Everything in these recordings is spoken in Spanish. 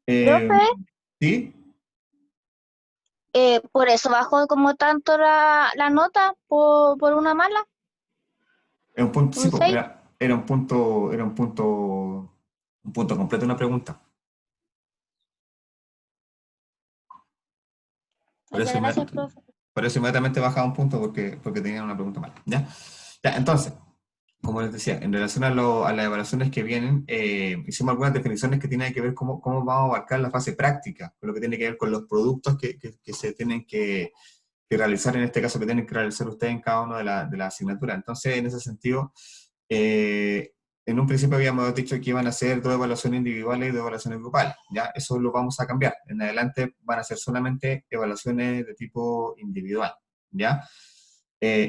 Eh, Profe, ¿Sí? por eso bajó como tanto la nota por una mala, Es un punto, sí, un po, 6. un punto completo de una pregunta. Por eso, Muchas gracias, profe. por eso inmediatamente bajaba un punto porque tenía una pregunta mala. ¿Ya? Ya, entonces, como les decía, en relación a las evaluaciones que vienen, hicimos algunas definiciones que tienen que ver cómo vamos a abarcar la fase práctica, con lo que tiene que ver con los productos que se tienen que realizar, en este caso que tienen que realizar ustedes en cada una de las asignaturas. Entonces, en ese sentido, eh, en un principio habíamos dicho que iban a ser dos evaluaciones individuales y dos evaluaciones grupales. Ya, eso lo vamos a cambiar. En adelante van a ser solamente evaluaciones de tipo individual. ¿Ya?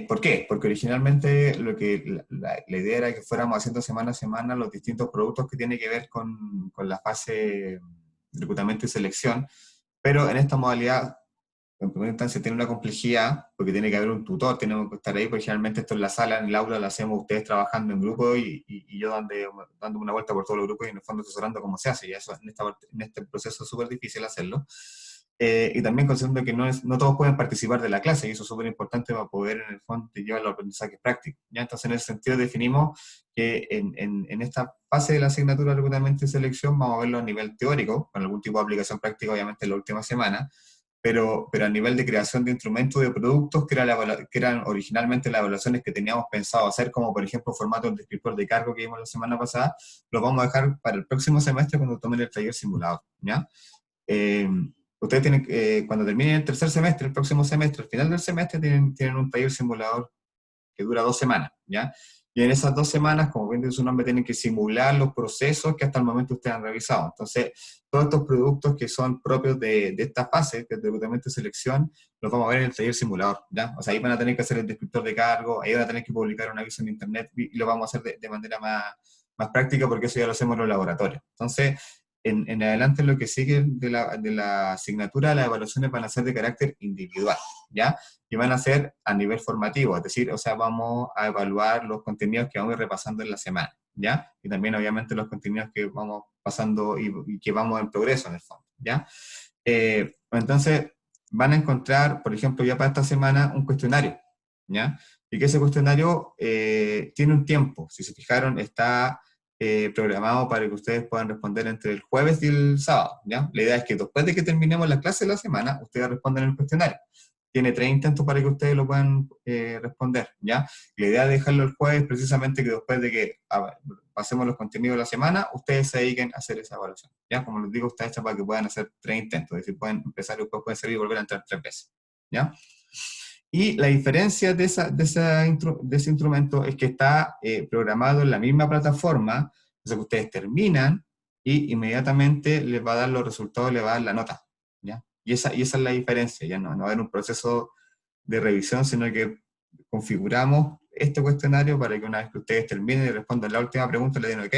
¿Por qué? Porque originalmente la idea era que fuéramos haciendo semana a semana los distintos productos que tienen que ver con la fase de reclutamiento y selección, pero en esta modalidad en primera instancia tiene una complejidad, porque tiene que haber un tutor, tenemos que estar ahí, porque generalmente esto en la sala, en el aula, lo hacemos ustedes trabajando en grupo y yo dando una vuelta por todos los grupos y en el fondo asesorando cómo se hace, y eso en este proceso es súper difícil hacerlo. Y también considerando que no todos pueden participar de la clase, y eso es súper importante para poder en el fondo llevar los aprendizajes prácticos. ¿Ya? Entonces, en ese sentido definimos que en esta fase de la asignatura de reclutamiento y selección vamos a verlo a nivel teórico, con algún tipo de aplicación práctica, obviamente, en la última semana, pero a nivel de creación de instrumentos y de productos, que eran originalmente las evaluaciones que teníamos pensado hacer, como por ejemplo formato del descriptor de cargo que vimos la semana pasada, los vamos a dejar para el próximo semestre cuando tomen el taller simulador, ¿ya? Eh, Ustedes tienen, cuando terminen el tercer semestre, el próximo semestre, al final del semestre, tienen un taller simulador que dura 2 semanas, ¿ya? Y en esas 2 semanas, como bien dice su nombre, tienen que simular los procesos que hasta el momento ustedes han revisado. Entonces, todos estos productos que son propios de esta fase, que es de reclutamiento y selección, los vamos a ver en el taller simulador, ¿ya? O sea, ahí van a tener que hacer el descriptor de cargo, ahí van a tener que publicar un aviso en internet y lo vamos a hacer de manera más práctica porque eso ya lo hacemos en los laboratorios. Entonces, en adelante lo que sigue de la asignatura, las evaluaciones van a ser de carácter individual, ¿ya? Y van a ser a nivel formativo, es decir, o sea, vamos a evaluar los contenidos que vamos a ir repasando en la semana, ¿ya? Y también, obviamente, los contenidos que vamos pasando y que vamos en progreso, en el fondo, ¿ya? Entonces, van a encontrar, por ejemplo, ya para esta semana, un cuestionario, ¿ya? Y que ese cuestionario tiene un tiempo, si se fijaron, está programado para que ustedes puedan responder entre el jueves y el sábado, ¿ya? La idea es que después de que terminemos la clase de la semana, ustedes respondan el cuestionario. Tiene 3 intentos para que ustedes lo puedan responder, ¿ya? La idea de dejarlo el jueves es precisamente que después de que pasemos los contenidos de la semana, ustedes se dediquen a hacer esa evaluación, ¿ya? Como les digo, está hecha para que puedan hacer 3 intentos, es decir, pueden empezar y después pueden salir y volver a entrar 3 veces, ¿ya? Y la diferencia de ese instrumento es que está programado en la misma plataforma, o sea que ustedes terminan y inmediatamente les va a dar los resultados, les va a dar la nota, ¿ya? Y esa es la diferencia, ya no va a haber un proceso de revisión, sino que configuramos este cuestionario para que una vez que ustedes terminen y respondan la última pregunta, le den OK,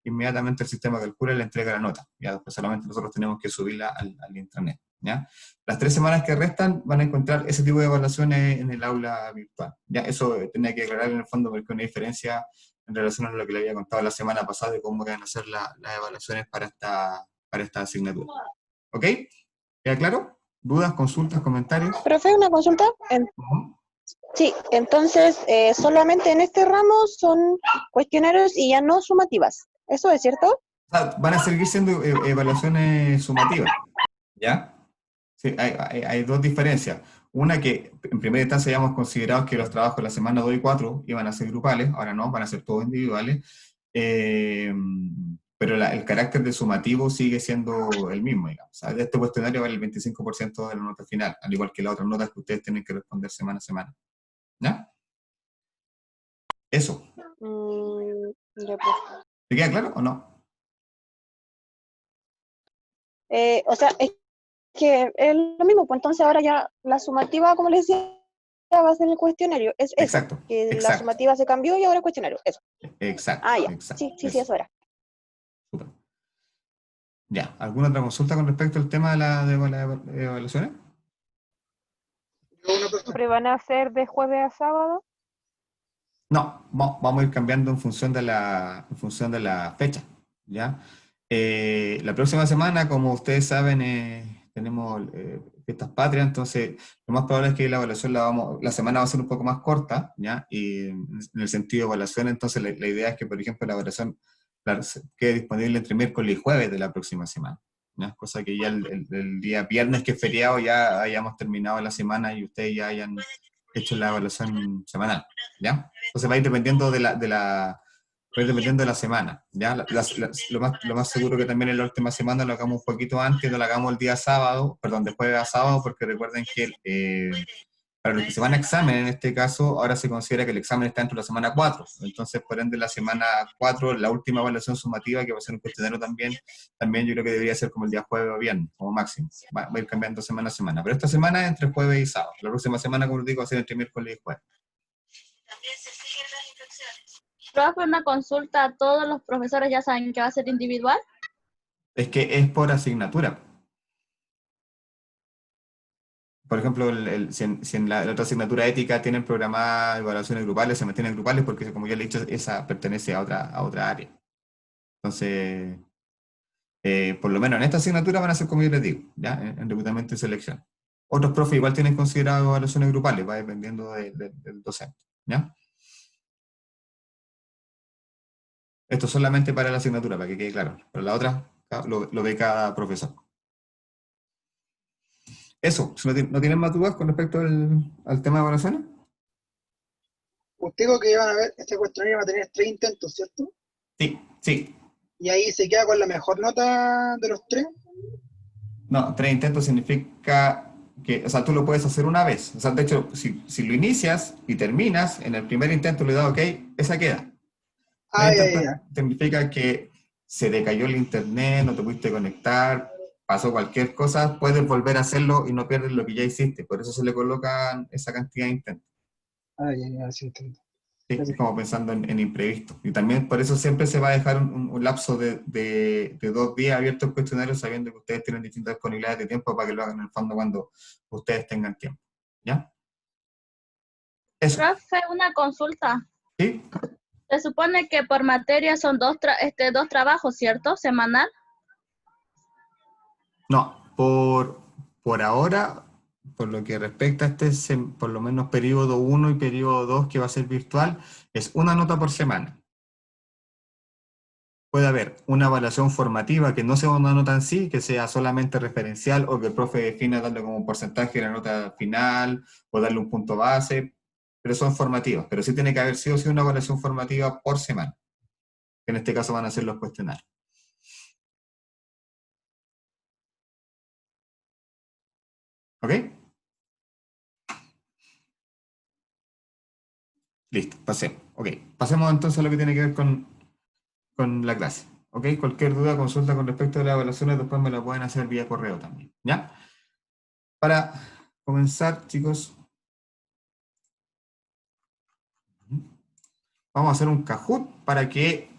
inmediatamente el sistema calcula y le entrega la nota. Ya después solamente nosotros tenemos que subirla al intranet, ¿ya? Las 3 semanas que restan van a encontrar ese tipo de evaluaciones en el aula virtual. ¿Ya? Eso tenía que aclarar en el fondo porque hay una diferencia en relación a lo que le había contado la semana pasada de cómo van a ser las evaluaciones para esta asignatura. ¿Ok? ¿Queda claro? ¿Dudas, consultas, comentarios? Profe, una consulta. Uh-huh. Sí, entonces solamente en este ramo son cuestionarios y ya no sumativas. ¿Eso es cierto? Van a seguir siendo evaluaciones sumativas, ¿ya? Sí, hay dos diferencias. Una que en primera instancia habíamos considerado que los trabajos de la semana 2 y 4 iban a ser grupales, ahora no, van a ser todos individuales, eh, pero el carácter de sumativo sigue siendo el mismo, digamos. O sea, de este cuestionario vale el 25% de la nota final, al igual que las otras notas que ustedes tienen que responder semana a semana. ¿Ya? Eso. Ya, pues. ¿Te queda claro o no? O sea, es que es lo mismo, pues entonces ahora ya la sumativa, como les decía, va a ser el cuestionario. Es eso, Exacto, que la exacto, sumativa se cambió y ahora es cuestionario. Eso. exacto, Ah, ya. exacto. Sí, sí, sí, Eso. eso era. Súper. Ya. ¿Alguna otra consulta con respecto al tema de las evaluaciones? ¿Siempre van a ser de jueves a sábado? No, vamos a ir cambiando en función de la fecha, ¿ya? La próxima semana, como ustedes saben, tenemos fiestas patrias, entonces lo más probable es que la evaluación la semana va a ser un poco más corta, ¿ya? Y en el sentido de evaluación, entonces la idea es que, por ejemplo, la evaluación quede disponible entre miércoles y jueves de la próxima semana, ¿ya? Cosa que ya el día viernes, que es feriado, ya hayamos terminado la semana y ustedes ya hayan hecho la evaluación semanal, ¿ya? Entonces va a ir dependiendo pues dependiendo de la semana, ¿ya? Lo más seguro que también en la última semana lo hagamos un poquito antes, no lo hagamos el día sábado, perdón, después de sábado, porque recuerden que para los que se van a examen, en este caso, ahora se considera que el examen está dentro de la semana 4. Entonces, por ende, la semana 4, la última evaluación sumativa, que va a ser un cuestionario también yo creo que debería ser como el día jueves o viernes, como máximo. Va a ir cambiando semana a semana. Pero esta semana es entre jueves y sábado. La próxima semana, como les digo, va a ser entre miércoles y jueves. Profe, una consulta, a todos los profesores ya saben que va a ser individual. Es que es por asignatura. Por ejemplo, si en la otra asignatura ética tienen programadas evaluaciones grupales, se mantienen grupales porque, como ya le he dicho, esa pertenece a otra área. Entonces, por lo menos en esta asignatura van a ser como yo les digo, ¿ya? En reclutamiento y selección. Otros profes igual tienen considerado evaluaciones grupales, va dependiendo del docente, ¿ya? Esto solamente para la asignatura, para que quede claro. Para la otra, lo ve cada profesor. Eso, si no tienen más dudas con respecto al tema de evaluaciones. Usted dijo que iban a ver, este cuestionario va a tener 3 intentos, ¿cierto? Sí, sí. Y ahí se queda con la mejor nota de los 3. No, 3 intentos significa que, o sea, tú lo puedes hacer una vez. O sea, de hecho, si lo inicias y terminas, en el primer intento le das OK, esa queda. Ah, 3 intentos ya. significa que se decayó el internet, no te pudiste conectar, pasó cualquier cosa, puedes volver a hacerlo y no pierdes lo que ya hiciste. Por eso se le colocan esa cantidad de intentos. Sí, entiendo. Sí, es como pensando en imprevisto. Y también por eso siempre se va a dejar un lapso de 2 días abierto el cuestionario, sabiendo que ustedes tienen distintas disponibilidades de tiempo para que lo hagan en el fondo cuando ustedes tengan tiempo. ¿Ya? Eso. Profe, una consulta. ¿Sí? Se supone que por materia son dos trabajos, ¿cierto? Semanal. No, por ahora, por lo que respecta a por lo menos periodo 1 y periodo 2, que va a ser virtual, es una nota por semana. Puede haber una evaluación formativa que no sea una nota en sí, que sea solamente referencial o que el profe defina darle como un porcentaje de la nota final o darle un punto base, pero son formativas. Pero sí tiene que haber sí o sí una evaluación formativa por semana, que en este caso van a ser los cuestionarios. ¿Ok? Listo, pasemos. Ok, pasemos entonces a lo que tiene que ver con la clase. ¿Ok? Cualquier duda, consulta con respecto a las evaluaciones, después me la pueden hacer vía correo también. ¿Ya? Para comenzar, chicos, vamos a hacer un Kahoot para que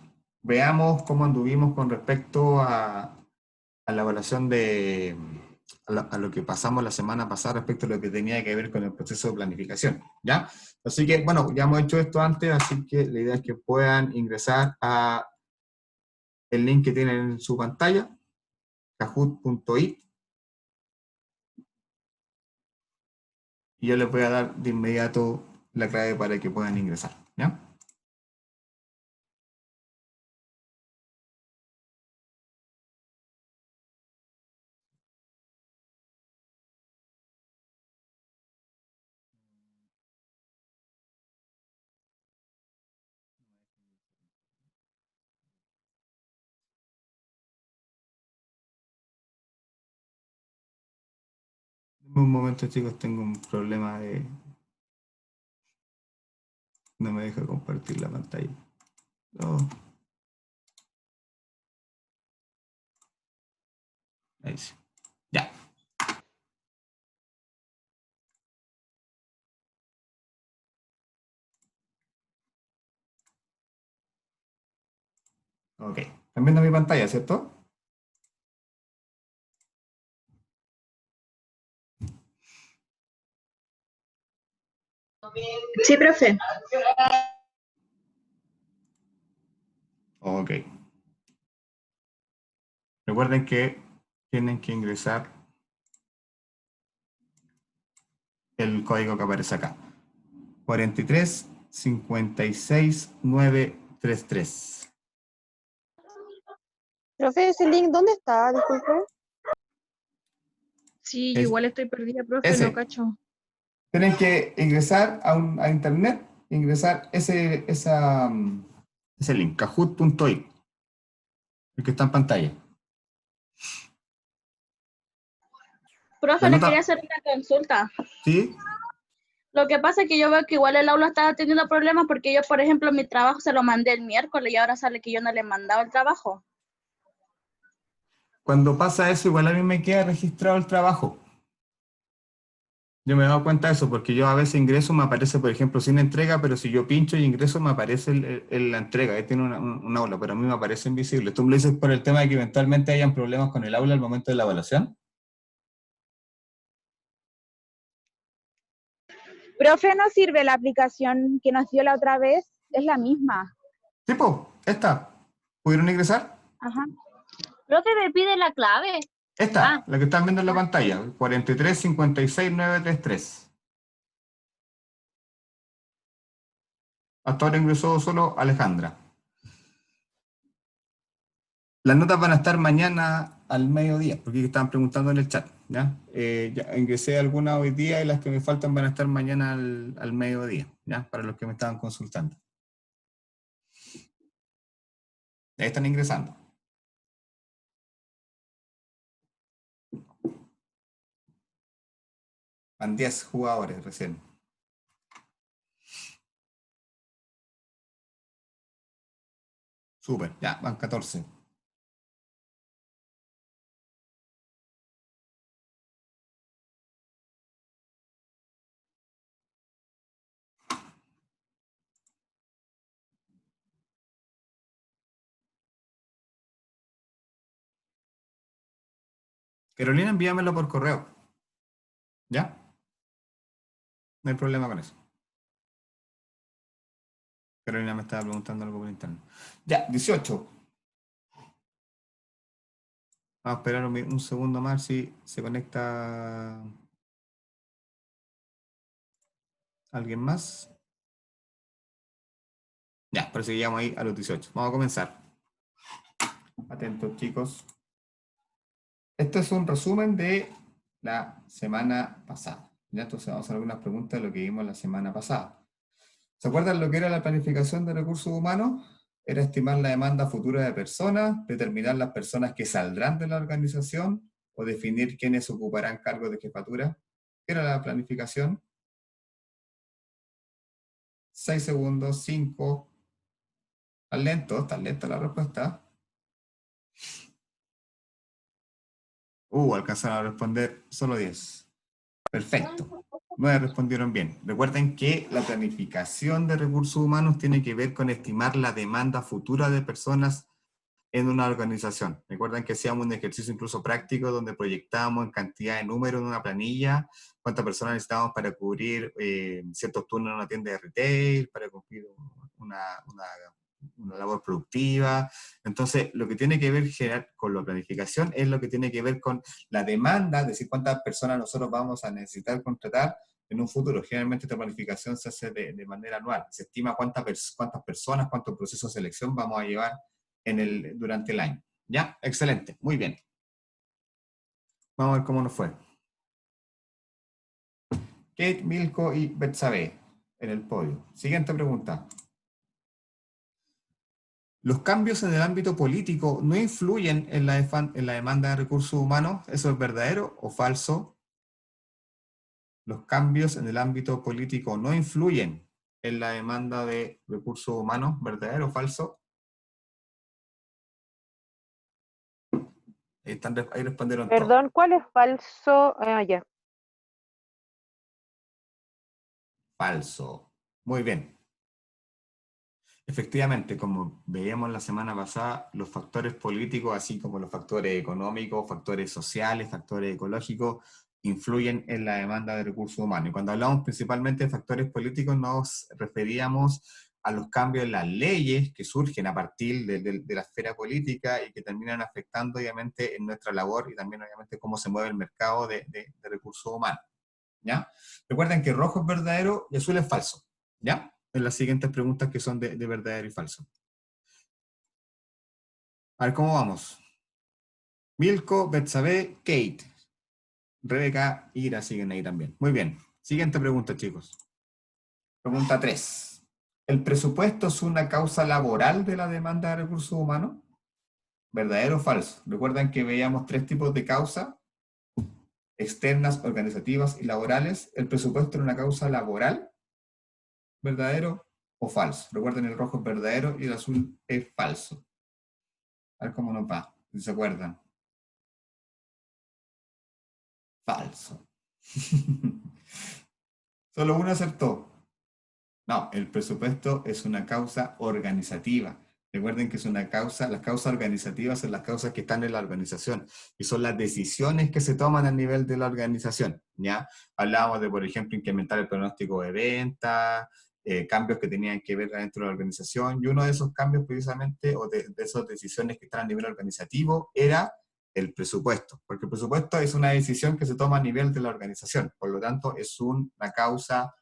veamos cómo anduvimos con respecto a la evaluación a lo que pasamos la semana pasada respecto a lo que tenía que ver con el proceso de planificación, ¿ya? Así que, bueno, ya hemos hecho esto antes, así que la idea es que puedan ingresar a el link que tienen en su pantalla, kahoot.it, y yo les voy a dar de inmediato la clave para que puedan ingresar, ¿ya? Un momento, chicos, tengo un problema de... No me deja compartir la pantalla. No. Ahí sí. Ya. Ok. ¿Están viendo mi pantalla, cierto? Sí, profe. Ok. Recuerden que tienen que ingresar el código que aparece acá. 43 56 933. Profe, ese link, ¿dónde está? Disculpe. Sí, yo Es- igual estoy perdida, profe, no ese. cacho. Tienen que ingresar a internet, ingresar ese link, kahoot.it, el que está en pantalla. Profe, La le quería nota, hacer una consulta. ¿sí? Lo que pasa es que yo veo que igual el aula está teniendo problemas porque yo, por ejemplo, mi trabajo se lo mandé el miércoles y ahora sale que yo no le he mandado el trabajo. Cuando pasa eso, igual a mí me queda registrado el trabajo. Yo me he dado cuenta de eso, porque yo a veces ingreso, me aparece, por ejemplo, sin entrega, pero si yo pincho y ingreso, me aparece la entrega. Ahí tiene un aula, pero a mí me aparece invisible. ¿Tú me lo dices por el tema de que eventualmente hayan problemas con el aula al momento de la evaluación? Profe, ¿no sirve la aplicación que nos dio la otra vez? Es la misma. Tipo, esta. ¿Pudieron ingresar? Ajá. Profe, me pide la clave. Esta, la que están viendo en la pantalla, 43 56 933. Hasta ahora ingresó solo Alejandra. Las notas van a estar mañana al mediodía, porque estaban preguntando en el chat. ¿Ya? Ya ingresé algunas hoy día y las que me faltan van a estar mañana al mediodía, ¿ya? Para los que me estaban consultando. Ahí están ingresando. Van 10 jugadores recién. Súper, ya, van 14. Carolina, envíamelo por correo. ¿Ya? No hay problema con eso. Carolina me estaba preguntando algo por interno. Ya, 18. Vamos a esperar un segundo más si se conecta alguien más. Ya, parece que llegamos ahí a los 18. Vamos a comenzar. Atentos, chicos. Esto es un resumen de la semana pasada. ¿Ya? Entonces vamos a hacer algunas preguntas de lo que vimos la semana pasada. ¿Se acuerdan lo que era la planificación de recursos humanos? Era estimar la demanda futura de personas, determinar las personas que saldrán de la organización o definir quiénes ocuparán cargos de jefatura. ¿Qué era la planificación? 6 segundos, 5. ¿Están lenta la respuesta? Alcanzaron a responder solo 10. Perfecto. 9 respondieron bien. Recuerden que la planificación de recursos humanos tiene que ver con estimar la demanda futura de personas en una organización. Recuerden que hacíamos un ejercicio incluso práctico donde proyectábamos en cantidad de números en una planilla, cuántas personas necesitábamos para cubrir ciertos turnos en una tienda de retail, para cumplir una labor productiva. Entonces, lo que tiene que ver con la planificación es lo que tiene que ver con la demanda, es decir, cuántas personas nosotros vamos a necesitar contratar en un futuro. Generalmente esta planificación se hace de manera anual. Se estima cuántas personas, cuántos procesos de selección vamos a llevar durante el año. ¿Ya? Excelente. Muy bien. Vamos a ver cómo nos fue. Kate, Milko y Betsabe en el podio. Siguiente pregunta. ¿Los cambios en el ámbito político no influyen en la demanda de recursos humanos? ¿Eso es verdadero o falso? ¿Los cambios en el ámbito político no influyen en la demanda de recursos humanos? ¿Verdadero o falso? Ahí respondieron todos. Perdón, ¿cuál es falso? Ya. Falso. Muy bien. Efectivamente, como veíamos la semana pasada, los factores políticos, así como los factores económicos, factores sociales, factores ecológicos, influyen en la demanda de recursos humanos. Y cuando hablamos principalmente de factores políticos, nos referíamos a los cambios en las leyes que surgen a partir de la esfera política y que terminan afectando obviamente en nuestra labor y también obviamente cómo se mueve el mercado de recursos humanos, ¿ya? Recuerden que rojo es verdadero y azul es falso, ¿ya? En las siguientes preguntas que son de verdadero y falso. A ver, ¿cómo vamos? Milko, Betsabe, Kate. Rebeca y Ira siguen ahí también. Muy bien. Siguiente pregunta, chicos. Pregunta 3. ¿El presupuesto es una causa laboral de la demanda de recursos humanos? ¿Verdadero o falso? Recuerdan que veíamos 3 tipos de causa: externas, organizativas y laborales. ¿El presupuesto es una causa laboral? ¿Verdadero o falso? Recuerden, el rojo es verdadero y el azul es falso. A ver cómo nos va, si se acuerdan. Falso. Solo uno acertó. No, el presupuesto es una causa organizativa. Recuerden que es una causa, las causas organizativas son las causas que están en la organización y son las decisiones que se toman a nivel de la organización, ¿ya? Hablábamos de, por ejemplo, incrementar el pronóstico de ventas, cambios que tenían que ver dentro de la organización, y uno de esos cambios precisamente, o de esas decisiones que están a nivel organizativo, era el presupuesto, porque el presupuesto es una decisión que se toma a nivel de la organización, por lo tanto es una causa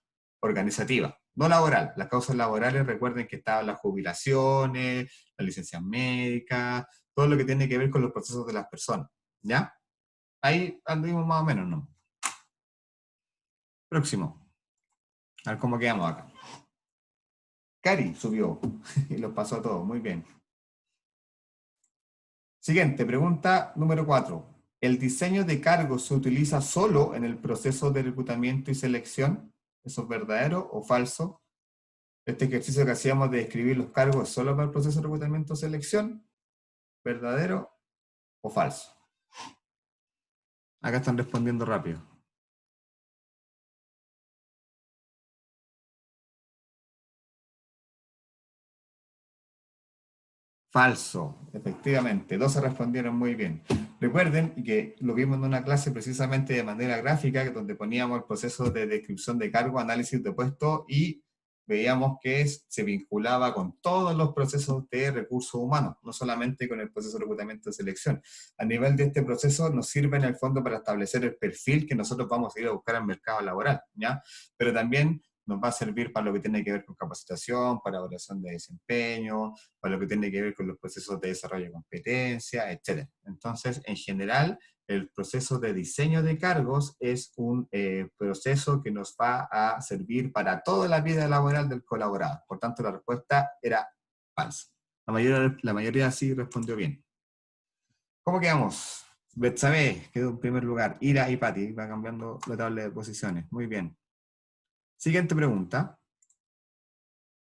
organizativa. No laboral. Las causas laborales, recuerden que estaban las jubilaciones, las licencias médicas, todo lo que tiene que ver con los procesos de las personas, ¿ya? Ahí anduvimos más o menos, ¿no? Próximo. A ver cómo quedamos acá. Cari subió y los pasó a todos, muy bien. Siguiente, pregunta número 4. ¿El diseño de cargos se utiliza solo en el proceso de reclutamiento y selección? ¿Eso es verdadero o falso? Este ejercicio que hacíamos de escribir los cargos es solo para el proceso de reclutamiento o selección. ¿Verdadero o falso? Acá están respondiendo rápido. Falso, efectivamente. 12 respondieron muy bien. Recuerden que lo vimos en una clase precisamente de manera gráfica, donde poníamos el proceso de descripción de cargo, análisis de puesto, y veíamos que se vinculaba con todos los procesos de recursos humanos, no solamente con el proceso de reclutamiento de selección. A nivel de este proceso nos sirve en el fondo para establecer el perfil que nosotros vamos a ir a buscar al mercado laboral, ¿ya? Pero también nos va a servir para lo que tiene que ver con capacitación, para evaluación de desempeño, para lo que tiene que ver con los procesos de desarrollo de competencia, etc. Entonces, en general, el proceso de diseño de cargos es un proceso que nos va a servir para toda la vida laboral del colaborador. Por tanto, la respuesta era falsa. La mayoría sí respondió bien. ¿Cómo quedamos? Betsabe quedó en primer lugar. Ira y Pati, va cambiando la tabla de posiciones. Muy bien. Siguiente pregunta.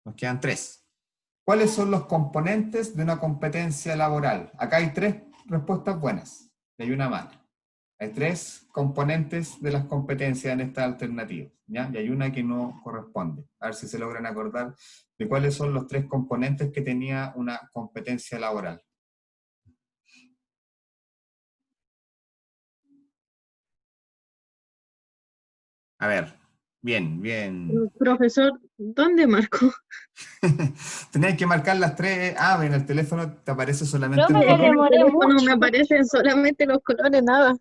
Nos quedan 3. ¿Cuáles son los componentes de una competencia laboral? Acá hay 3 respuestas buenas y hay una mala. Hay 3 componentes de las competencias en esta alternativa, ¿ya? Y hay una que no corresponde. A ver si se logran acordar de cuáles son los 3 componentes que tenía una competencia laboral. A ver, bien, bien. Profesor, ¿dónde marco? Tenías que marcar las 3. Ah, en el teléfono te aparece solamente Profe, el le color. demoré No mucho. me aparecen solamente los colores, nada.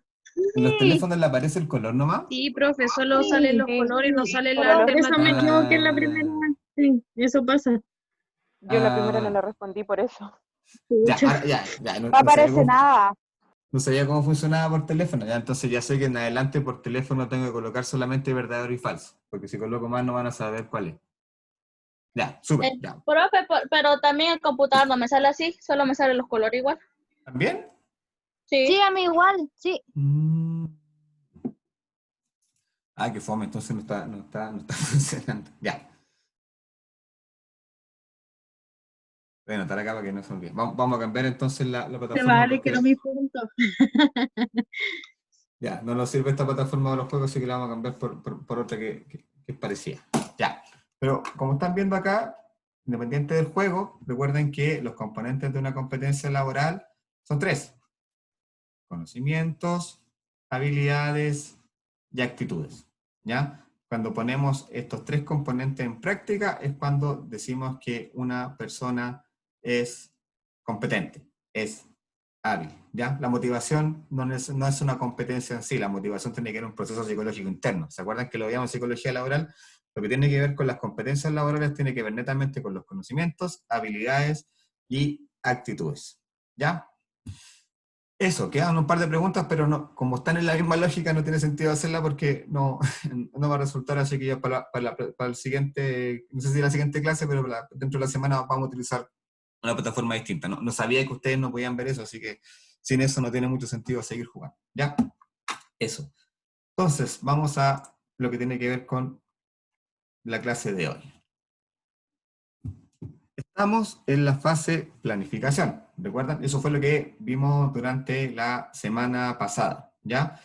¿En los Sí. teléfonos le aparece el color nomás? Sí, profe, solo Sí, salen los sí. colores y no salen las Solo Por eso me Ah. equivoqué en la primera. Sí, eso pasa. Yo la primera no Ah. le respondí por eso. Ya, Pucha. ahora, ya, no No aparece nada. No sabía cómo funcionaba por teléfono, ya, entonces ya sé que en adelante por teléfono tengo que colocar solamente verdadero y falso, porque si coloco más no van a saber cuál es. Ya, súper, ya. Profe, pero también el computador no me sale así, solo me salen los colores igual. ¿También? Sí. Sí, a mí igual, sí. Ah, qué fome, entonces no está funcionando. Ya. Voy a anotar acá para que no se olvide. Vamos a cambiar entonces la Se plataforma. vale, porque que no me puntos. ya, no nos sirve esta plataforma de los juegos, así que la vamos a cambiar por otra que es parecida. Ya. Pero como están viendo acá, independiente del juego, recuerden que los componentes de una competencia laboral son 3. Conocimientos, habilidades y actitudes. ¿Ya? cuando ponemos estos tres componentes en práctica, es cuando decimos que una persona es competente, es hábil, ¿ya? La motivación no es una competencia en sí, la motivación tiene que ver un proceso psicológico interno. ¿Se acuerdan que lo veíamos en psicología laboral? Lo que tiene que ver con las competencias laborales tiene que ver netamente con los conocimientos, habilidades y actitudes, ¿ya? Eso, quedan un par de preguntas, pero no, como están en la misma lógica, no tiene sentido hacerla porque no, no va a resultar, así que ya para el siguiente, no sé si la siguiente clase, pero dentro de la semana vamos a utilizar una plataforma distinta. No sabía que ustedes no podían ver eso, así que sin eso no tiene mucho sentido seguir jugando, ¿ya? Eso. Entonces, vamos a lo que tiene que ver con la clase de hoy. Estamos en la fase planificación, ¿recuerdan? Eso fue lo que vimos durante la semana pasada, ¿ya?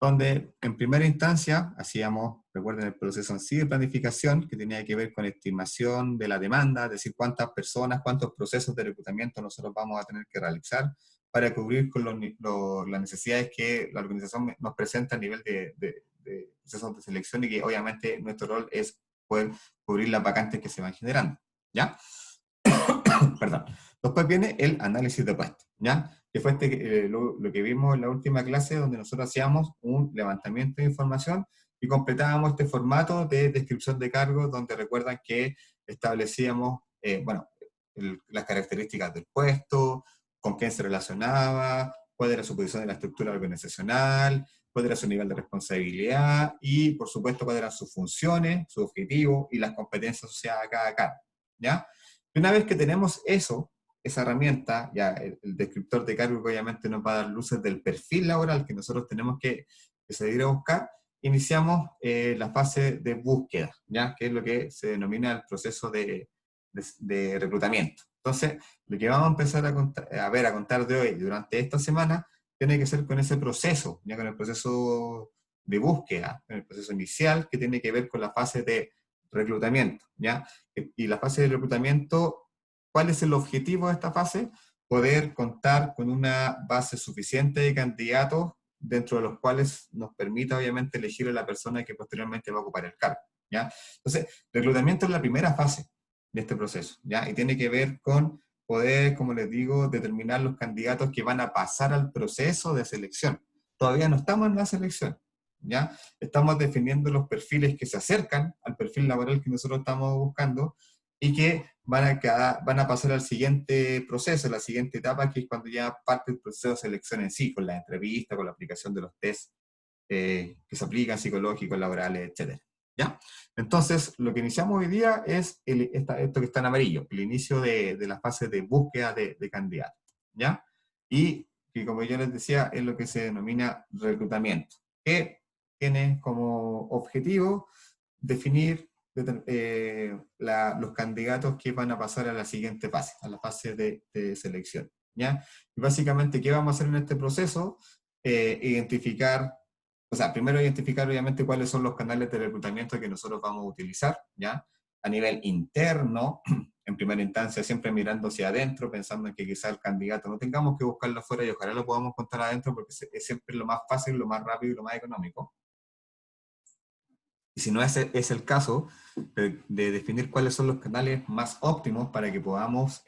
Donde en primera instancia hacíamos, recuerden, el proceso en sí de planificación, que tenía que ver con estimación de la demanda, es decir, cuántas personas, cuántos procesos de reclutamiento nosotros vamos a tener que realizar para cubrir con las necesidades que la organización nos presenta a nivel de procesos de selección, y que obviamente nuestro rol es poder cubrir las vacantes que se van generando, ¿ya? Perdón. Después viene el análisis de puestos, ¿ya? Que fue lo que vimos en la última clase, donde nosotros hacíamos un levantamiento de información y completábamos este formato de descripción de cargos, donde recuerdan que establecíamos, bueno, las características del puesto, con quién se relacionaba, cuál era su posición en la estructura organizacional, cuál era su nivel de responsabilidad y, por supuesto, cuáles eran sus funciones, su objetivo y las competencias asociadas a cada cargo, ¿ya? Y una vez que tenemos eso, esa herramienta, ya el descriptor de cargo que obviamente nos va a dar luces del perfil laboral que nosotros tenemos que seguir a buscar, iniciamos la fase de búsqueda, ¿ya? Que es lo que se denomina el proceso de reclutamiento. Entonces, lo que vamos a empezar a contar de hoy durante esta semana tiene que ser con ese proceso, ya con el proceso de búsqueda, con el proceso inicial que tiene que ver con la fase de reclutamiento, ¿ya? Y la fase de reclutamiento, ¿cuál es el objetivo de esta fase? Poder contar con una base suficiente de candidatos dentro de los cuales nos permita obviamente elegir a la persona que posteriormente va a ocupar el cargo, ¿ya? Entonces, reclutamiento es la primera fase de este proceso, ¿ya? Y tiene que ver con poder, como les digo, determinar los candidatos que van a pasar al proceso de selección. Todavía no estamos en la selección, ¿ya? Estamos definiendo los perfiles que se acercan al perfil laboral que nosotros estamos buscando y que van a pasar al siguiente proceso, la siguiente etapa, que es cuando ya parte el proceso de selección en sí, con la entrevista, con la aplicación de los test que se aplican, psicológicos, laborales, etc. ¿Ya? Entonces, lo que iniciamos hoy día es esto que está en amarillo, el inicio de la fase de búsqueda de candidatos, ¿ya? Y que, como yo les decía, es lo que se denomina reclutamiento, que tiene como objetivo definir los candidatos que van a pasar a la siguiente fase, a la fase de selección, ¿ya? Y básicamente, ¿qué vamos a hacer en este proceso? Primero identificar obviamente cuáles son los canales de reclutamiento que nosotros vamos a utilizar, ¿ya? A nivel interno, en primera instancia, siempre mirando hacia adentro, pensando en que quizá el candidato no tengamos que buscarlo afuera y ojalá lo podamos contar adentro, porque es siempre lo más fácil, lo más rápido y lo más económico. Y si no es el caso, de definir cuáles son los canales más óptimos para que podamos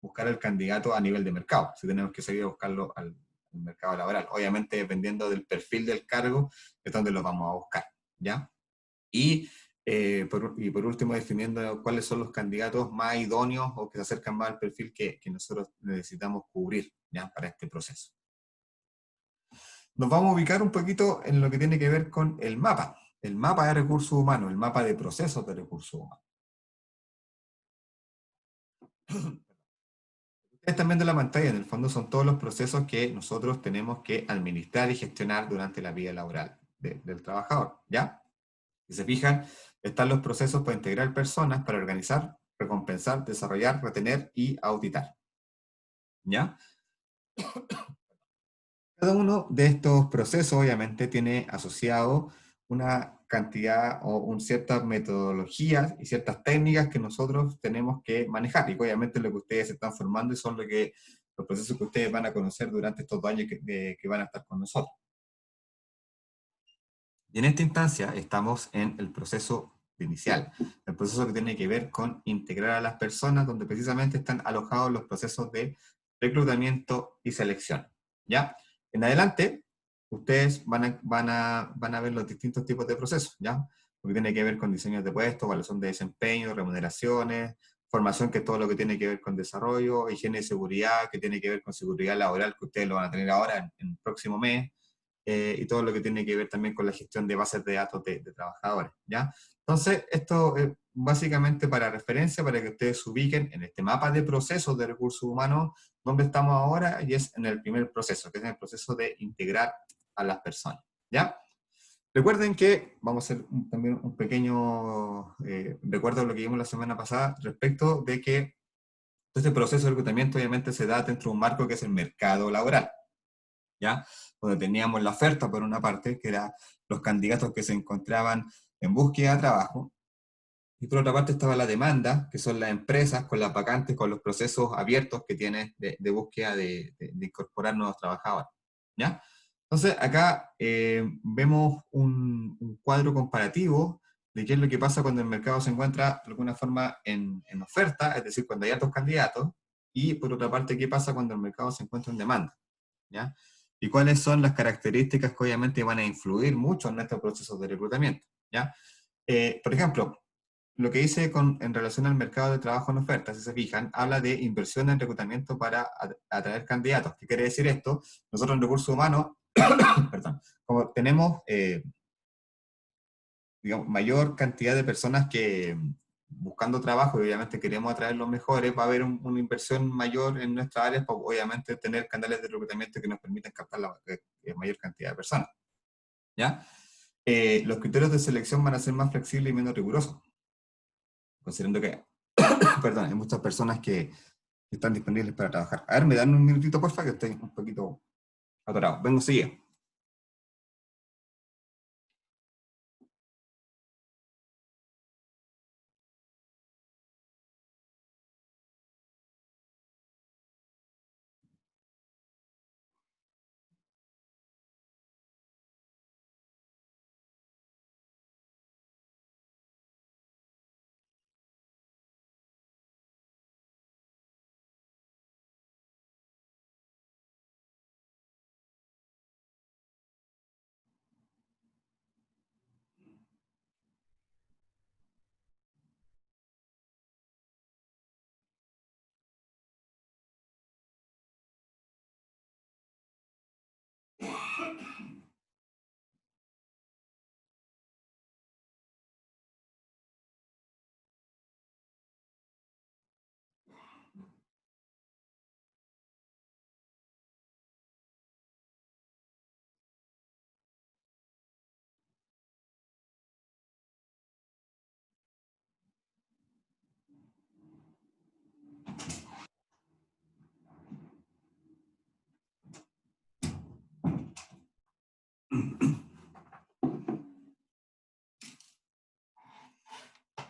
buscar al candidato a nivel de mercado, si tenemos que seguir a buscarlo al mercado laboral. Obviamente, dependiendo del perfil del cargo, es donde lo vamos a buscar, ¿ya? Y por último, definiendo cuáles son los candidatos más idóneos o que se acercan más al perfil que nosotros necesitamos cubrir, ¿ya? Para este proceso. Nos vamos a ubicar un poquito en lo que tiene que ver con el mapa de recursos humanos, el mapa de procesos de recursos humanos. Ustedes están viendo la pantalla, en el fondo son todos los procesos que nosotros tenemos que administrar y gestionar durante la vida laboral del trabajador, ¿ya? Si se fijan, están los procesos para integrar personas, para organizar, recompensar, desarrollar, retener y auditar, ¿ya? Cada uno de estos procesos obviamente tiene asociado una cantidad o ciertas metodologías y ciertas técnicas que nosotros tenemos que manejar, y obviamente lo que ustedes se están formando y son los procesos que ustedes van a conocer durante estos 2 años que van a estar con nosotros. Y en esta instancia estamos en el proceso inicial, el proceso que tiene que ver con integrar a las personas, donde precisamente están alojados los procesos de reclutamiento y selección. ¿Ya? En adelante, ustedes van a ver los distintos tipos de procesos, ¿ya? Porque tiene que ver con diseños de puestos, evaluación de desempeño, remuneraciones, formación, que es todo lo que tiene que ver con desarrollo, higiene y seguridad, que tiene que ver con seguridad laboral, que ustedes lo van a tener ahora en el próximo mes, y todo lo que tiene que ver también con la gestión de bases de datos de trabajadores, ¿ya? Entonces, esto es básicamente para referencia, para que ustedes se ubiquen en este mapa de procesos de recursos humanos, donde estamos ahora, y es en el primer proceso, que es en el proceso de integrar a las personas, ¿ya? Recuerden que vamos a hacer también un pequeño recuerdo de lo que vimos la semana pasada, respecto de que este proceso de reclutamiento obviamente se da dentro de un marco que es el mercado laboral, ¿ya? Donde teníamos la oferta por una parte, que eran los candidatos que se encontraban en búsqueda de trabajo, y por otra parte estaba la demanda, que son las empresas con las vacantes, con los procesos abiertos que tienen de búsqueda de incorporar nuevos trabajadores, ¿ya? Entonces acá vemos un cuadro comparativo de qué es lo que pasa cuando el mercado se encuentra de alguna forma en oferta, es decir, cuando hay altos candidatos, y por otra parte qué pasa cuando el mercado se encuentra en demanda, ¿ya? Y cuáles son las características que obviamente van a influir mucho en nuestros procesos de reclutamiento, ¿ya? Por ejemplo, lo que dice en relación al mercado de trabajo en oferta, si se fijan, habla de inversión en reclutamiento para atraer candidatos. ¿Qué quiere decir esto? Nosotros en recursos humanos, perdón, como tenemos digamos, mayor cantidad de personas que buscando trabajo, y obviamente queremos atraer los mejores, va a haber una inversión mayor en nuestras áreas para obviamente tener canales de reclutamiento que nos permitan captar la mayor cantidad de personas, ¿ya? Los criterios de selección van a ser más flexibles y menos rigurosos, considerando que perdón, hay muchas personas que están disponibles para trabajar. A ver, me dan un minutito, porfa, que estoy un poquito atorado. Vengo enseguida.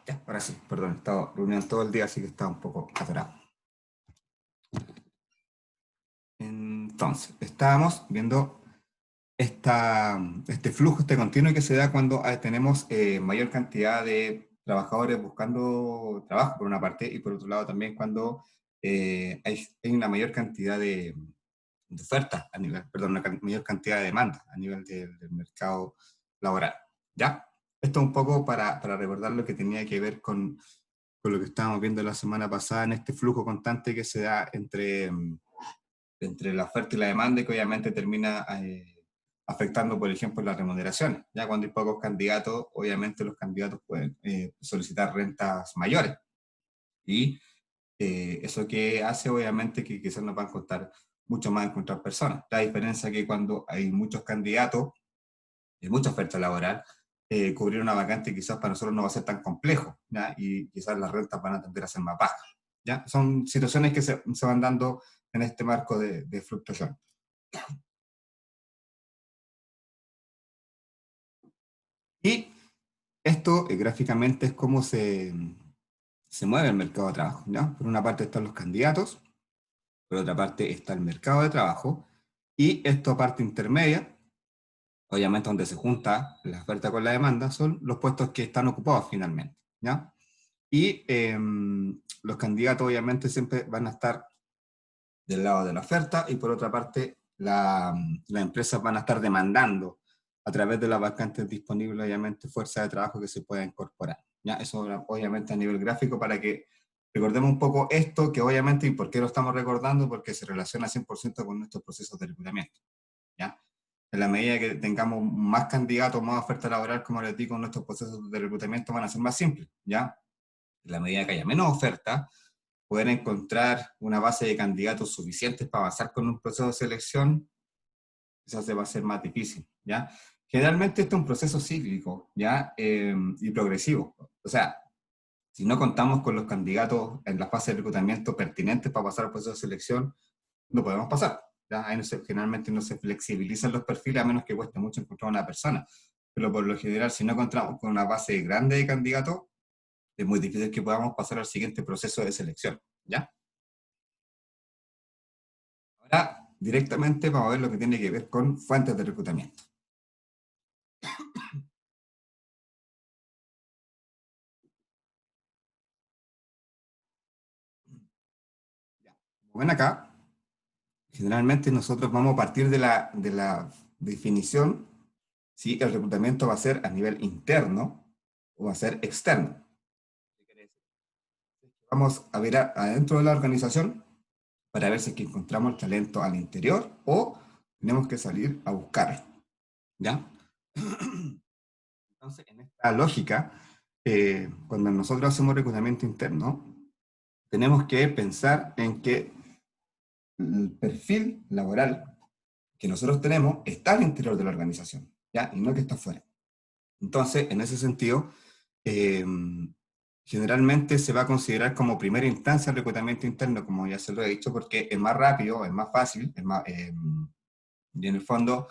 Ya, ahora sí, perdón, he estado reuniendo todo el día, así que estaba un poco atorado. Entonces, estábamos viendo este flujo, este continuo que se da cuando tenemos mayor cantidad de trabajadores buscando trabajo, por una parte, y por otro lado también cuando hay una mayor cantidad de ofertas a nivel, perdón, una mayor cantidad de demanda a nivel del mercado laboral, ¿ya? Esto un poco para recordar lo que tenía que ver con lo que estábamos viendo la semana pasada en este flujo constante que se da entre la oferta y la demanda, y que obviamente termina afectando, por ejemplo, las remuneraciones. Ya cuando hay pocos candidatos, obviamente los candidatos pueden solicitar rentas mayores. Y eso que hace, obviamente, que quizás nos van a costar mucho más encontrar personas. La diferencia es que cuando hay muchos candidatos, y mucha oferta laboral, cubrir una vacante quizás para nosotros no va a ser tan complejo, ¿ya? Y quizás las rentas van a tender a ser más bajas, ¿ya? Son situaciones que se van dando en este marco de fluctuación. Y esto gráficamente es cómo se mueve el mercado de trabajo, ¿ya? Por una parte están los candidatos, por otra parte está el mercado de trabajo, y esta parte intermedia, obviamente donde se junta la oferta con la demanda, son los puestos que están ocupados finalmente, ¿ya? Y los candidatos obviamente siempre van a estar del lado de la oferta, y por otra parte las empresas van a estar demandando a través de las vacantes disponibles, obviamente, fuerza de trabajo que se pueda incorporar, ¿ya? Eso obviamente a nivel gráfico, para que recordemos un poco esto, que obviamente, ¿y por qué lo estamos recordando? Porque se relaciona 100% con nuestros procesos de reclutamiento, ¿ya? En la medida que tengamos más candidatos, más oferta laboral, como les digo, nuestros procesos de reclutamiento van a ser más simples, ¿ya? En la medida que haya menos oferta, poder encontrar una base de candidatos suficientes para avanzar con un proceso de selección, quizás se va a ser más difícil, ¿ya? Generalmente esto es un proceso cíclico, ¿ya? Y progresivo. O sea, si no contamos con los candidatos en la fase de reclutamiento pertinentes para pasar al proceso de selección, no podemos pasar, ¿ya? Ahí generalmente no se flexibilizan los perfiles, a menos que cueste mucho encontrar una persona. Pero por lo general, si no encontramos con una base grande de candidatos, es muy difícil que podamos pasar al siguiente proceso de selección, ¿ya? Ahora, directamente vamos a ver lo que tiene que ver con fuentes de reclutamiento. Como ven acá, generalmente nosotros vamos a partir de la definición si el reclutamiento va a ser a nivel interno o va a ser externo. Vamos a ver adentro de la organización para ver si es que encontramos el talento al interior o tenemos que salir a buscarlo, ¿ya? Entonces, en esta lógica, cuando nosotros hacemos reclutamiento interno, tenemos que pensar en que el perfil laboral que nosotros tenemos está al interior de la organización, ¿ya? Y no que está fuera. Entonces, en ese sentido, generalmente se va a considerar como primera instancia el reclutamiento interno, como ya se lo he dicho, porque es más rápido, es más fácil, es más, y en el fondo,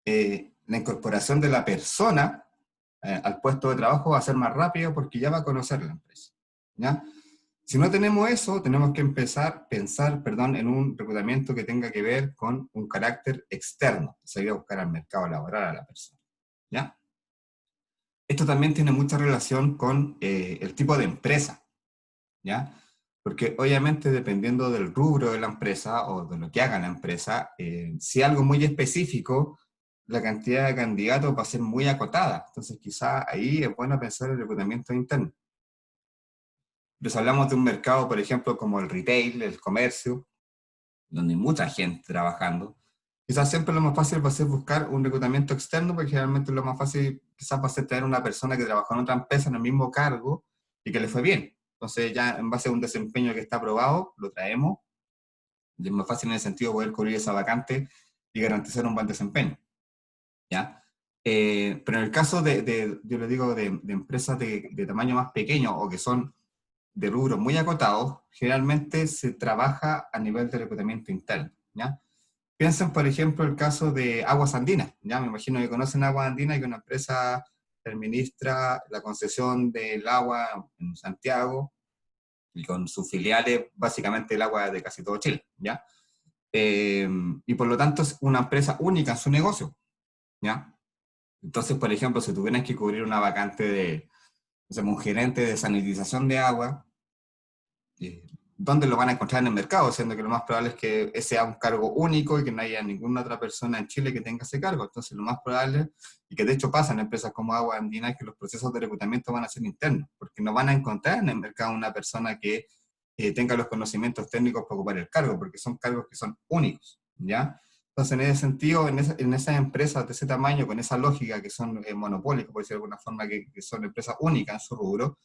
la incorporación de la persona al puesto de trabajo va a ser más rápido porque ya va a conocer la empresa, ¿ya? Si no tenemos eso, tenemos que pensar, en un reclutamiento que tenga que ver con un carácter externo, salir a buscar al mercado laboral a la persona, ¿ya? Esto también tiene mucha relación con el tipo de empresa, ¿ya? Porque obviamente dependiendo del rubro de la empresa o de lo que haga la empresa, si algo muy específico, la cantidad de candidatos va a ser muy acotada. Entonces quizá ahí es bueno pensar en el reclutamiento interno. Entonces hablamos de un mercado, por ejemplo, como el retail, el comercio, donde hay mucha gente trabajando. Quizás siempre lo más fácil va a ser buscar un reclutamiento externo, porque generalmente lo más fácil quizás va a ser tener una persona que trabajó en otra empresa en el mismo cargo y que le fue bien. Entonces ya en base a un desempeño que está aprobado, lo traemos. Y es más fácil en el sentido de poder cubrir esa vacante y garantizar un buen desempeño, ¿ya? Pero en el caso yo le digo, de empresas de tamaño más pequeño o que son de rubros muy acotados, generalmente se trabaja a nivel de reclutamiento interno, ¿ya? Piensen, por ejemplo, el caso de Aguas Andinas, ¿ya? Me imagino que conocen Aguas Andinas, que una empresa administra la concesión del agua en Santiago y con sus filiales, básicamente el agua de casi todo Chile, ¿ya? Y por lo tanto es una empresa única en su negocio, ¿ya? Entonces, por ejemplo, si tuvieras que cubrir una vacante de, o sea, un gerente de sanitización de agua, ¿dónde lo van a encontrar en el mercado? Siendo que lo más probable es que ese sea un cargo único y que no haya ninguna otra persona en Chile que tenga ese cargo. Entonces, lo más probable, y que de hecho pasa en empresas como Agua Andina, es que los procesos de reclutamiento van a ser internos, porque no van a encontrar en el mercado una persona que tenga los conocimientos técnicos para ocupar el cargo, porque son cargos que son únicos, ¿ya? Entonces, en ese sentido, en esas empresas de ese tamaño, con esa lógica, que son monopólicas, por decirlo de alguna forma, que son empresas únicas en su rubro,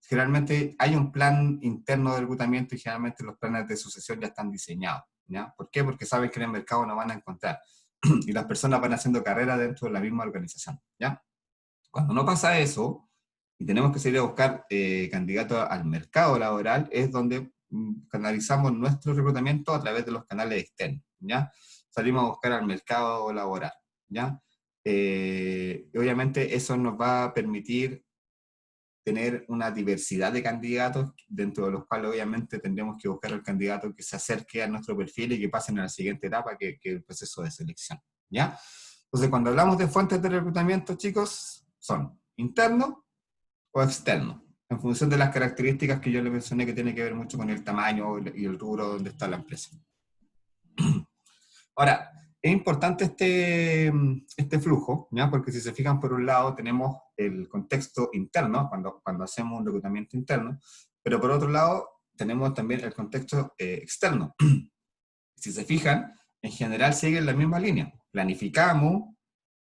generalmente hay un plan interno de reclutamiento y generalmente los planes de sucesión ya están diseñados, ¿ya? ¿Por qué? Porque saben que en el mercado no van a encontrar y las personas van haciendo carrera dentro de la misma organización, ¿ya? Cuando no pasa eso y tenemos que salir a buscar candidatos al mercado laboral, es donde canalizamos nuestro reclutamiento a través de los canales externos, ¿ya? Salimos a buscar al mercado laboral, ¿ya? Y obviamente eso nos va a permitir tener una diversidad de candidatos, dentro de los cuales obviamente tendremos que buscar el candidato que se acerque a nuestro perfil y que pasen a la siguiente etapa, que es el proceso de selección, ¿ya? Entonces, cuando hablamos de fuentes de reclutamiento, chicos, son internos o externos, en función de las características que yo les mencioné, que tiene que ver mucho con el tamaño y el rubro donde está la empresa. Ahora, es importante este flujo, ¿ya? Porque si se fijan, por un lado tenemos el contexto interno, cuando hacemos un reclutamiento interno, pero por otro lado tenemos también el contexto externo. Si se fijan, en general siguen la misma línea. Planificamos,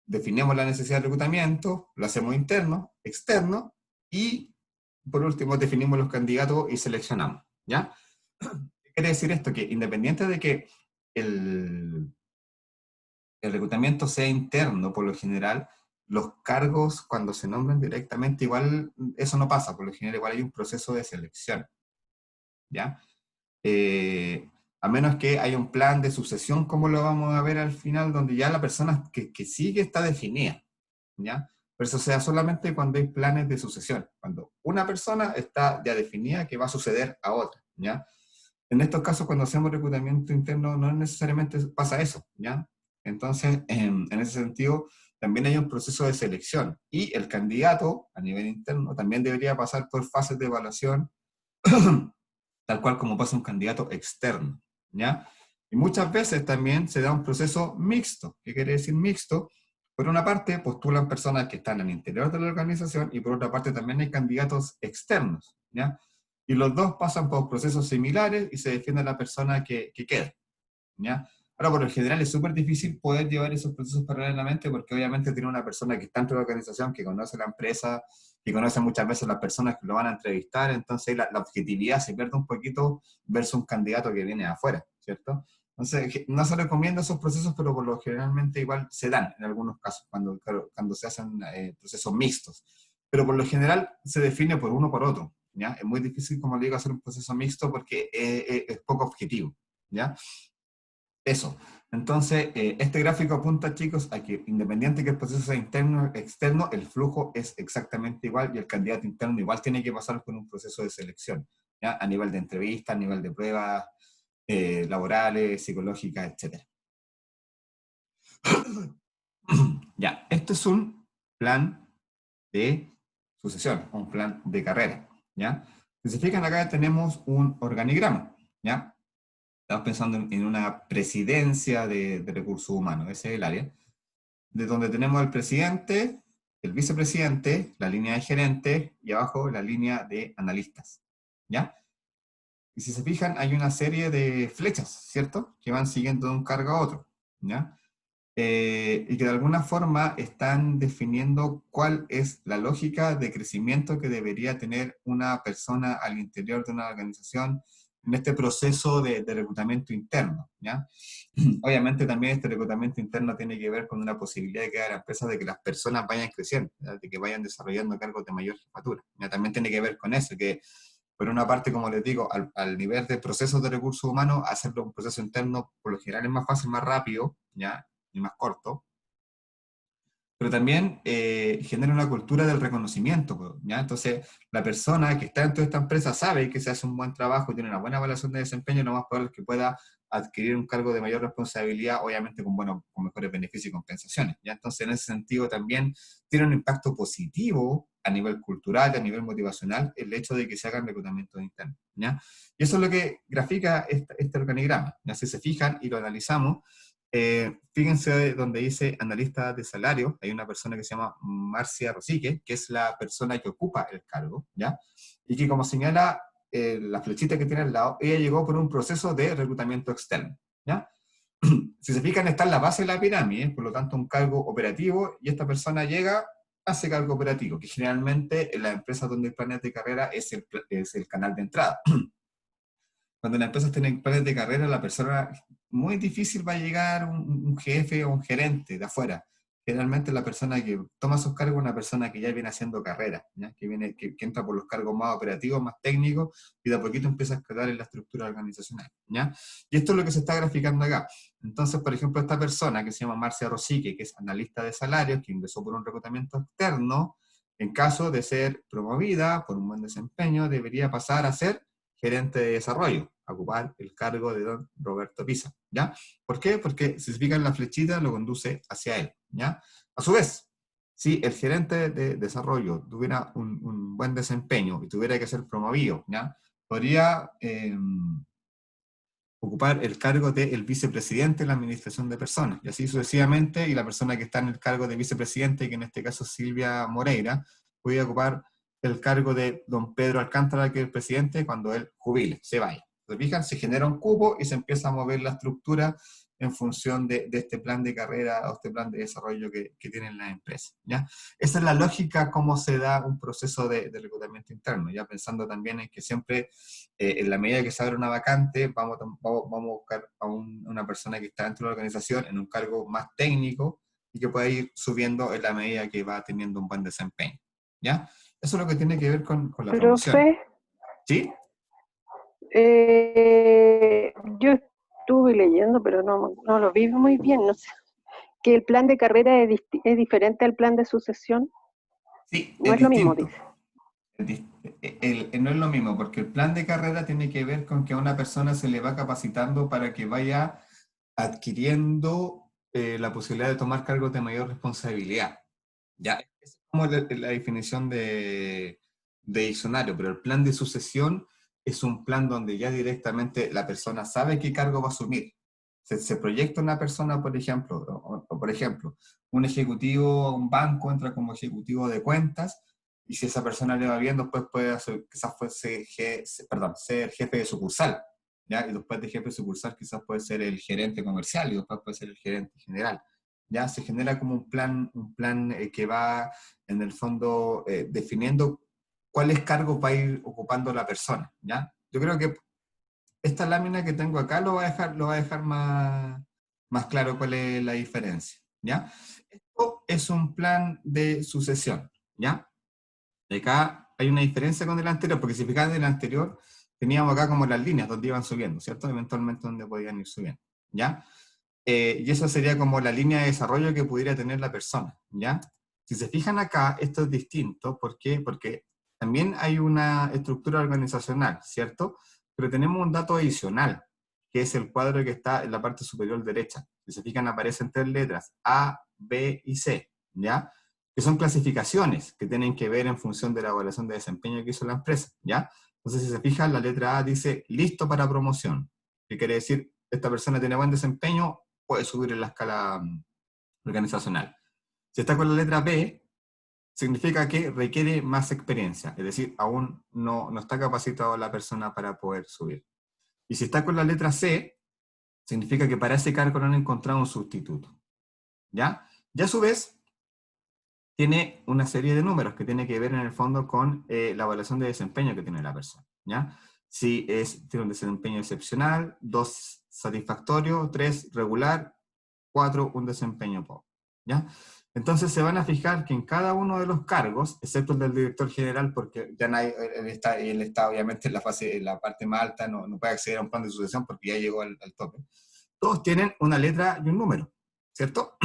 definimos la necesidad de reclutamiento, lo hacemos interno, externo, y por último definimos los candidatos y seleccionamos, ¿ya? ¿Qué quiere decir esto? Que independiente de que el reclutamiento sea interno, por lo general, los cargos cuando se nombran directamente, igual eso no pasa, por lo general igual hay un proceso de selección, ¿ya? A menos que haya un plan de sucesión, como lo vamos a ver al final, donde ya la persona que sigue está definida, ¿ya? Pero eso sea solamente cuando hay planes de sucesión, cuando una persona está ya definida que va a suceder a otra, ¿ya? En estos casos, cuando hacemos reclutamiento interno, no necesariamente pasa eso, ¿ya? Entonces, en ese sentido, también hay un proceso de selección, y el candidato, a nivel interno, también debería pasar por fases de evaluación, tal cual como pasa un candidato externo, ¿ya? Y muchas veces también se da un proceso mixto. ¿Qué quiere decir mixto? Por una parte, postulan personas que están al interior de la organización, y por otra parte también hay candidatos externos, ¿ya? Y los dos pasan por procesos similares y se defiende la persona que queda, ¿ya? Ahora, por lo general es súper difícil poder llevar esos procesos paralelamente, porque obviamente tiene una persona que está dentro de la organización, que conoce la empresa, que conoce muchas veces las personas que lo van a entrevistar, entonces la objetividad se pierde un poquito versus un candidato que viene de afuera, ¿cierto? Entonces, no se recomienda esos procesos, pero por lo generalmente igual se dan en algunos casos, cuando se hacen procesos mixtos. Pero por lo general se define por uno o por otro, ¿ya? Es muy difícil, como le digo, hacer un proceso mixto porque es poco objetivo, ¿ya? Eso. Entonces, este gráfico apunta, chicos, a que independiente que el proceso sea interno o externo, el flujo es exactamente igual, y el candidato interno igual tiene que pasar por un proceso de selección, ¿ya? A nivel de entrevista, a nivel de pruebas laborales, psicológicas, etc. Ya, esto es un plan de sucesión, un plan de carrera, ¿ya? Si se fijan, acá tenemos un organigrama, ¿ya? Estamos pensando en una presidencia de recursos humanos, ese es el área, de donde tenemos el presidente, el vicepresidente, la línea de gerente, y abajo la línea de analistas, ¿ya? Y si se fijan, hay una serie de flechas, ¿cierto? Que van siguiendo de un cargo a otro, ¿ya? Y que de alguna forma están definiendo cuál es la lógica de crecimiento que debería tener una persona al interior de una organización en este proceso de reclutamiento interno, ¿ya? Obviamente también este reclutamiento interno tiene que ver con una posibilidad de que haya la empresa de que las personas vayan creciendo, ¿ya? De que vayan desarrollando cargos de mayor jefatura, ¿ya? También tiene que ver con eso, que por una parte, como les digo, al nivel de procesos de recursos humanos, hacerlo un proceso interno por lo general es más fácil, más rápido, ¿ya? Y más corto, pero también genera una cultura del reconocimiento, ¿ya? Entonces, la persona que está dentro de esta empresa sabe que se hace un buen trabajo, tiene una buena evaluación de desempeño, lo más probable es que pueda adquirir un cargo de mayor responsabilidad, obviamente con mejores beneficios y compensaciones, ¿ya? Entonces, en ese sentido también tiene un impacto positivo a nivel cultural, a nivel motivacional, el hecho de que se hagan reclutamientos internos, ¿ya? Y eso es lo que grafica este organigrama, ¿ya? Si se fijan y lo analizamos, fíjense donde dice analista de salario, hay una persona que se llama Marcia Rosique, que es la persona que ocupa el cargo, ¿ya? Y que, como señala la flechita que tiene al lado, ella llegó por un proceso de reclutamiento externo, ¿ya? Si se fijan, está en la base de la pirámide, por lo tanto un cargo operativo, y esta persona llega a ese cargo operativo, que generalmente en las empresas donde hay planes de carrera es el canal de entrada. Cuando las empresas tienen planes de carrera, la persona, muy difícil va a llegar un jefe o un gerente de afuera. Generalmente la persona que toma esos cargos es una persona que ya viene haciendo carrera, ¿ya? Que entra por los cargos más operativos, más técnicos, y de a poquito empieza a escalar en la estructura organizacional, ¿ya? Y esto es lo que se está graficando acá. Entonces, por ejemplo, esta persona que se llama Marcia Rosique, que es analista de salarios, que ingresó por un reclutamiento externo, en caso de ser promovida por un buen desempeño, debería pasar a ser gerente de desarrollo, a ocupar el cargo de don Roberto Pisa, ¿ya? ¿Por qué? Porque si se fijan la flechita lo conduce hacia él, ¿ya? A su vez, si el gerente de desarrollo tuviera un buen desempeño y tuviera que ser promovido, ¿ya? Podría ocupar el cargo del vicepresidente de la administración de personas, y así sucesivamente, y la persona que está en el cargo de vicepresidente, que en este caso es Silvia Moreira, podría ocupar el cargo de don Pedro Alcántara, que es el presidente, cuando él jubile, se vaya. ¿Se fijan? Se genera un cupo y se empieza a mover la estructura en función de este plan de carrera o este plan de desarrollo que tienen las empresas, ¿ya? Esa es la lógica, cómo se da un proceso de reclutamiento interno, ya pensando también en que siempre, en la medida que se abre una vacante, vamos a buscar a una persona que está dentro de la organización en un cargo más técnico y que pueda ir subiendo en la medida que va teniendo un buen desempeño, ¿ya? Eso es lo que tiene que ver con la promoción. Profe, ¿Sí? yo estuve leyendo, pero no lo vi muy bien, no sé, que el plan de carrera es diferente al plan de sucesión. Sí, No es lo mismo, distinto. dice. No es lo mismo, porque el plan de carrera tiene que ver con que a una persona se le va capacitando para que vaya adquiriendo la posibilidad de tomar cargos de mayor responsabilidad. Ya, esa es como la definición de diccionario, pero el plan de sucesión es un plan donde ya directamente la persona sabe qué cargo va a asumir. Se proyecta una persona, por ejemplo, o por ejemplo, un ejecutivo a un banco entra como ejecutivo de cuentas, y si esa persona le va bien, después puede hacer, quizás ser jefe de sucursal, ¿ya? Y después de jefe de sucursal quizás puede ser el gerente comercial, y después puede ser el gerente general. Ya se genera como un plan que va, en el fondo, definiendo cuáles cargos va a ir ocupando la persona, ¿ya? Yo creo que esta lámina que tengo acá lo va a dejar más claro cuál es la diferencia, ¿ya? Esto es un plan de sucesión, ¿ya? De acá hay una diferencia con el anterior, porque si fijan en el anterior, teníamos acá como las líneas donde iban subiendo, ¿cierto? Eventualmente donde podían ir subiendo, ¿ya? Y esa sería como la línea de desarrollo que pudiera tener la persona, ¿ya? Si se fijan acá, esto es distinto, ¿por qué? Porque también hay una estructura organizacional, ¿cierto? Pero tenemos un dato adicional, que es el cuadro que está en la parte superior derecha. Si se fijan, aparecen 3 letras, A, B y C, ¿ya? Que son clasificaciones que tienen que ver en función de la evaluación de desempeño que hizo la empresa, ¿ya? Entonces, si se fijan, la letra A dice, listo para promoción, que quiere decir, esta persona tiene buen desempeño, puede subir en la escala organizacional. Si está con la letra B, significa que requiere más experiencia, es decir, aún no está capacitado la persona para poder subir. Y si está con la letra C, significa que para ese cargo no han encontrado un sustituto, ¿ya? Y a su vez, tiene una serie de números que tiene que ver en el fondo con la evaluación de desempeño que tiene la persona, ¿ya? Si tiene un desempeño excepcional, 2 satisfactorio, 3 regular, 4 un desempeño pobre, ¿ya? Entonces se van a fijar que en cada uno de los cargos, excepto el del director general, porque ya nadie, él está obviamente en la parte más alta, no puede acceder a un plan de sucesión porque ya llegó al tope. Todos tienen una letra y un número, ¿cierto?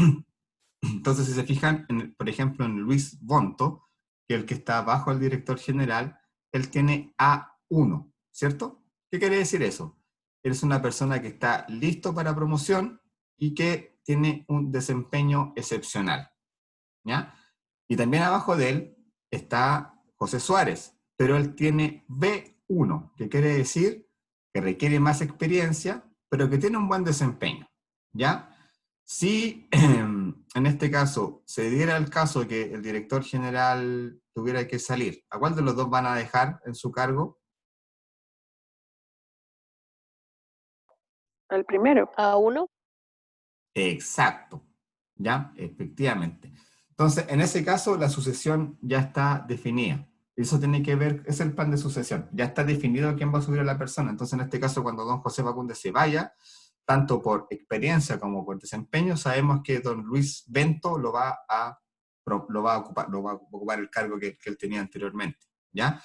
Entonces, si se fijan, por ejemplo, en Luis Bonto, que es el que está bajo el director general, él tiene A1, ¿cierto? ¿Qué quiere decir eso? Él es una persona que está listo para promoción y que tiene un desempeño excepcional, ¿ya? Y también abajo de él está José Suárez, pero él tiene B1, que quiere decir que requiere más experiencia, pero que tiene un buen desempeño, ¿ya? Si en este caso se diera el caso que el director general tuviera que salir, ¿a cuál de los dos van a dejar en su cargo? Al primero. A1. Exacto, ¿ya? Efectivamente. Entonces, en ese caso, la sucesión ya está definida. Eso tiene que ver, es el plan de sucesión. Ya está definido quién va a subir a la persona. Entonces, en este caso, cuando don José Fagundes se vaya, tanto por experiencia como por desempeño, sabemos que don Luis Bento lo va a ocupar el cargo que él tenía anteriormente, ¿ya?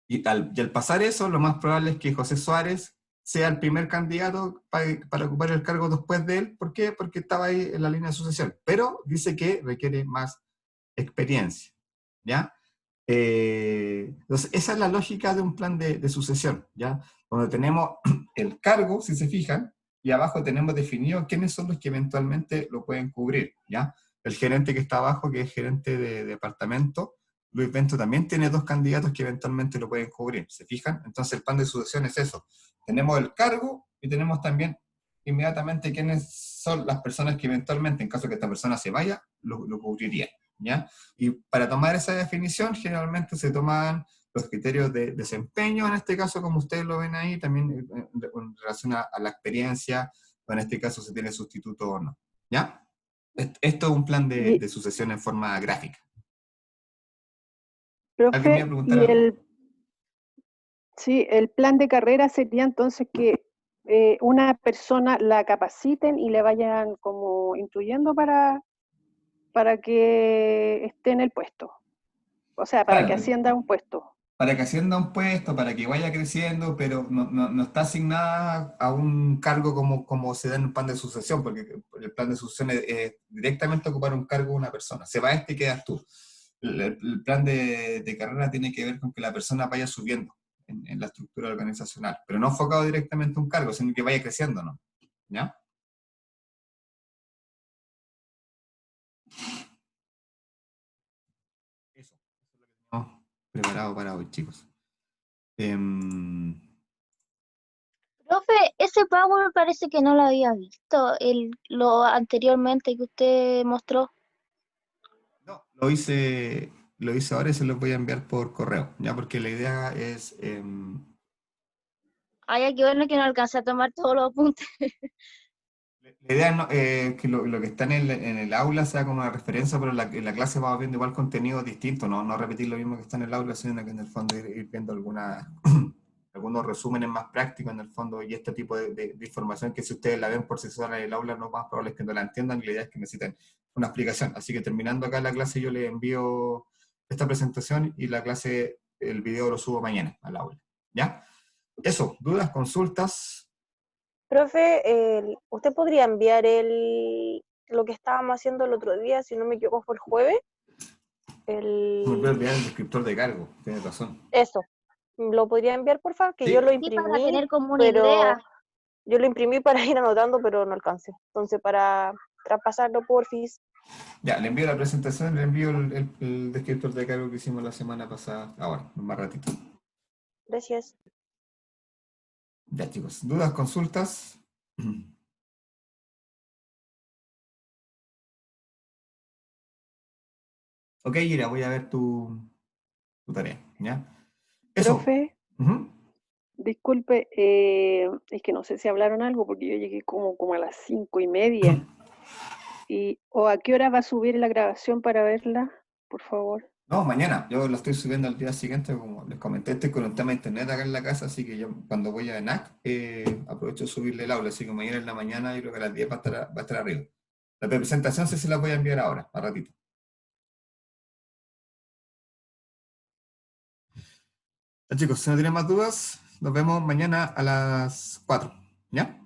Y al pasar eso, lo más probable es que José Suárez sea el primer candidato para ocupar el cargo después de él. ¿Por qué? Porque estaba ahí en la línea de sucesión. Pero dice que requiere más experiencia, ¿ya? Entonces, esa es la lógica de un plan de sucesión, ¿ya? Donde tenemos el cargo, si se fijan, y abajo tenemos definido quiénes son los que eventualmente lo pueden cubrir, ¿ya? El gerente que está abajo, que es gerente de departamento, Luis Bento, también tiene 2 candidatos que eventualmente lo pueden cubrir, ¿se fijan? Entonces el plan de sucesión es eso. Tenemos el cargo y tenemos también inmediatamente quiénes son las personas que eventualmente, en caso de que esta persona se vaya, lo cubrirían, ¿ya? Y para tomar esa definición, generalmente se toman los criterios de desempeño, en este caso, como ustedes lo ven ahí, también en relación a la experiencia, o en este caso si tiene sustituto o no, ¿ya? Esto es un plan de sucesión en forma gráfica. ¿Alguien me iba a Profe, preguntar y algo? sí, el plan de carrera sería entonces que una persona la capaciten y le vayan como instruyendo para que esté en el puesto. O sea, para que Claro, ascienda a un puesto. para que ascienda a un puesto, para que vaya creciendo, pero no está asignada a un cargo como se da en un plan de sucesión, porque el plan de sucesión es directamente ocupar un cargo de una persona. Se va este y quedas tú. El plan de carrera tiene que ver con que la persona vaya subiendo en la estructura organizacional, pero no enfocado directamente a un cargo, sino que vaya creciendo, ¿no? ¿Ya? Eso es lo que tenemos preparado para hoy, chicos. Profe, ese Power parece que no lo había visto, lo anteriormente que usted mostró. No, lo hice ahora y se lo voy a enviar por correo, ¿ya? Porque la idea es... Ay, qué bueno que no alcancé a tomar todos los apuntes. la idea es que lo que está en el aula sea como una referencia, pero en la clase vamos viendo igual contenido distinto, no repetir lo mismo que está en el aula, sino que en el fondo ir viendo algunos resúmenes más prácticos en el fondo, y este tipo de información que si ustedes la ven por sí sola en el aula, lo más probable es que no la entiendan, y la idea es que necesiten una explicación. Así que terminando acá la clase, yo les envío esta presentación y la clase, el video lo subo mañana al aula, ¿ya? Eso, dudas, consultas. Profe, ¿usted podría enviar lo que estábamos haciendo el otro día, si no me equivoco fue el jueves? Me olvidé olvidar el descriptor de cargo, tienes razón. Eso. ¿Lo podría enviar, por favor? Que Sí. yo lo Sí, para imprimí, tener como una pero idea. yo lo imprimí para ir anotando, pero no alcancé. Entonces, para traspasarlo, porfis. Ya, le envío la presentación, le envío el descriptor de cargo que hicimos la semana pasada, ahora, más ratito. Gracias. Ya, chicos, dudas, consultas. Ok, Ira, voy a ver tu tarea, ¿ya? Eso. Profe, Ujú. disculpe, es que no sé si hablaron algo porque yo llegué como a las 5:30. ¿O a qué hora va a subir la grabación para verla, por favor? No, mañana, yo lo estoy subiendo al día siguiente, como les comenté, estoy con un tema de internet acá en la casa, así que yo cuando voy a ENAC aprovecho de subirle el aula, así que mañana en la mañana yo creo que a las 10 va a estar arriba. La presentación sí se la voy a enviar ahora, a ratito. Ya, chicos, si no tienen más dudas, nos vemos mañana a las 4, ¿ya?